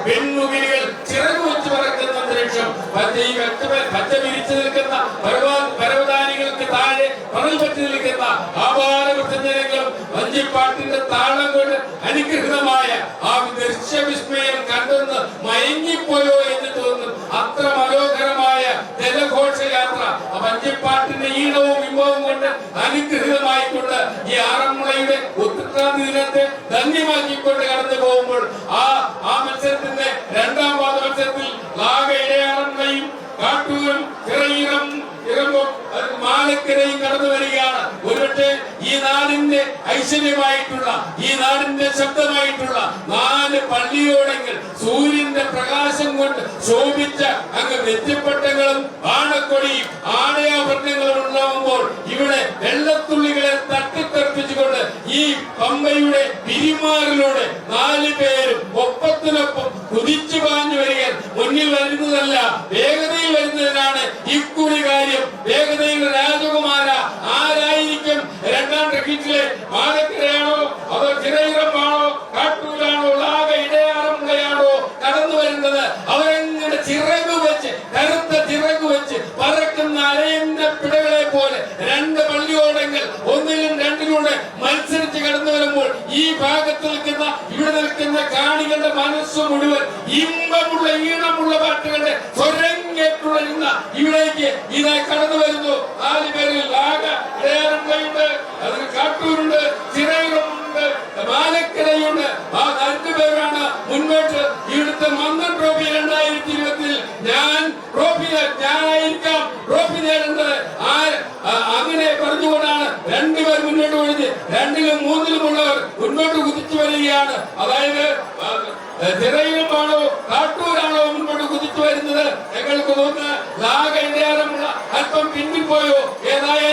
പെൺമുകിലുകൾ ചിറകു വെച്ച് പറക്കുന്ന അന്തരീക്ഷം. പച്ച വിരിച്ചു നിൽക്കുന്ന പരവതാനികൾക്ക് താഴെ മണൽ പറ്റി നിൽക്കുന്ന ആഭാരവൃത്തജനങ്ങളും വഞ്ചിപ്പാട്ടിന്റെ താളം കൊണ്ട് അനുഗ്രഹീതമായ ആ ദൃശ്യവിസ്മയം കണ്ടെന്ന് മയങ്ങിപ്പോയോ എന്ന് തോന്നും. അത്ര മനോഹരമായ ജലഘോഷയാത്ര വഞ്ചിപ്പാട്ടിന്റെ ഈണവും ഇമ്പവും കൊണ്ട് അനുഗ്രഹീതമായിക്കൊണ്ട് ഈ ആറന്മുളയുടെ ഉത്രാതി ദിനത്തെ ധന്യമാക്കിക്കൊണ്ട് കടന്നു പോകുമ്പോൾ ആ മത്സരത്തിന്റെ രണ്ടാം പാദ മത്സരത്തിൽ ഇടയാറന്മുളയും കാട്ടൂരും മാലക്കരയും കടന്നു വരികയാണ്. ഒരുപക്ഷെ ഈ നാടിന്റെ ഐശ്വര്യമായിട്ടുള്ള ഈ നാടിന്റെ ശബ്ദമായിട്ടുള്ള 4 പള്ളിയോടെങ്കിൽ സൂര്യന്റെ പ്രകാശം കൊണ്ട് ശോഭിച്ച അങ്ങ് നെറ്റിപ്പട്ടങ്ങളും ആണക്കൊടിയും ആടയാഭരണങ്ങളും ഉണ്ടാവുമ്പോൾ ഇവിടെ വെള്ളത്തുള്ളികളെ തട്ടിത്തെറിപ്പിച്ചുകൊണ്ട് ഈ പമ്പയുടെ പിരിമാറിലൂടെ 4 പേരും ഒപ്പത്തിനൊപ്പം കുതിച്ചു പാഞ്ഞു വരിക. മുന്നിൽ വരുന്നതല്ല, വേഗതയിൽ വരുന്നതിനാണ് ഇക്കുറി കാര്യം. വേഗതയുടെ രാജകുമാര ആരായിരിക്കും? രണ്ടാം ട്രക്കിറ്റിലെ മാലക്കരയാണോ അതോ ചിറയിറമാണോ കാട്ടൂരാണോ ഇടയാറന്മുളയാണോ കടന്നു വരുന്നത്? അവരെങ്ങനെ ചിറകു വെച്ച് കറുത്ത ചിറകു വെച്ച് പറക്കുന്ന അരയന്റെ പിടകളെ പോലെ 2 പള്ളിയോടങ്ങൾ ഒന്നിലും രണ്ടിലൂടെ മത്സരിച്ച് കടന്നു വരുമ്പോൾ ഈ ഭാഗത്ത് നിൽക്കുന്ന ഇവിടെ നിൽക്കുന്ന കാണികളുടെ മനസ്സ് മുഴുവൻ ഇമ്പമുള്ള ഈണമുള്ള പാട്ടുകളുടെ സ്വരം കേട്ടുള്ള ഇവിടേക്ക് ഇതായി കടന്നു വരുന്നു. 4 പേരിൽ ഇടയാറന്മുളയുണ്ട്, അതിന് കാട്ടൂരുണ്ട്, ചിറയിലുണ്ട്, മാലക്കരയുണ്ട്. ആ 2 പേരാണ് മുന്നോട്ട്. ഇവിടുത്തെ മന്നൻ ട്രോഫി 2020 ഞാനായിരിക്കാം ട്രോഫി നേടേണ്ടത്. അങ്ങനെ പറഞ്ഞുകൊണ്ടാണ് 2 പേർ മുന്നോട്ട് പോയത്. 2ലും 3ലും ഉള്ളവർ മുന്നോട്ട് കുതിച്ചു വരികയാണ്. അതായത് ചിറയിലുമാണോ കാട്ടൂരാണോ മുന്നോട്ട് കുതിച്ചു വരുന്നത്? ഞങ്ങൾക്ക് തോന്നുന്ന ഇടയാറന്മുള അല്പം പിന്നിൽ പോയോ? ഏതായാലും